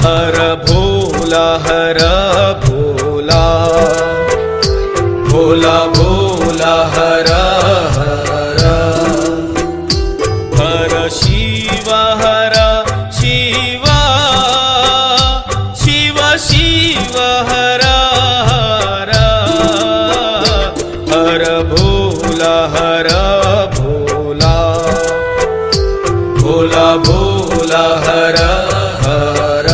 हर भोला हर भोला, Bhola Bhola हर हर, हर Shiv हर Shiv, Shiv Shiv हर हर, हर भोला हर भोला, Bhola Bhola हर हर,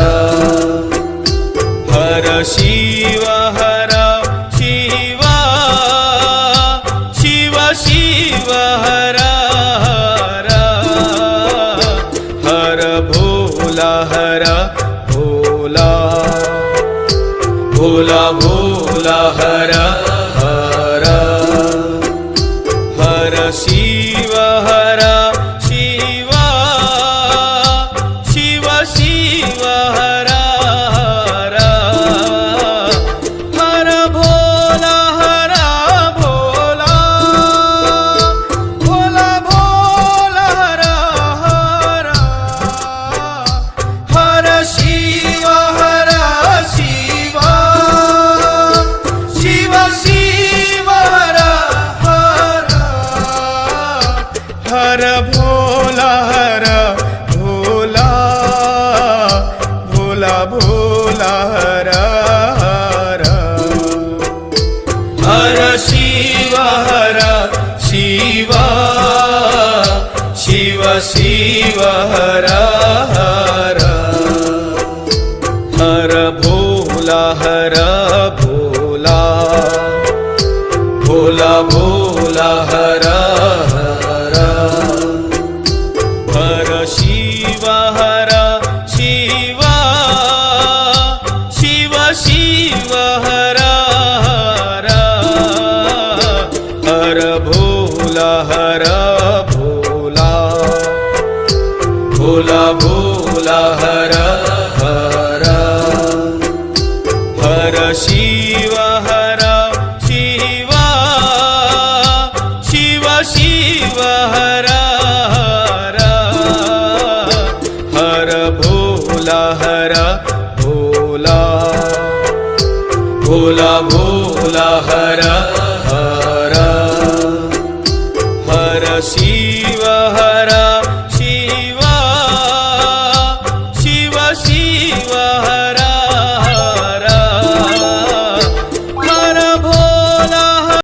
हर Shiv हर Shiv, Shiv Shiv हर हर, हर भोला हर भोला, Bhola Bhola हर हर, हर Shiv हर Shiv, Shiv Shiv हर हर, हर भोला हर भोला, Bhola Bhola हर हर, हर Shiv हर Shiv, Shiv Shiv हर हर, हर भोला हर भोला, Bhola Bhola हर हर, हर Shiv हर Shiv, Shiv Shiv हर हर, हर भोला हर भोला, Bhola Bhola हर हर, हर Shiv हर Shiv, Shiv Shiv हर हर, हर भोला हर भोला, Bhola Bhola हर हर, हर Shiv हर Shiv, Shiv Shiv हर हर, हर भोला हर भोला, Bhola Bhola हर हर, हर Shiv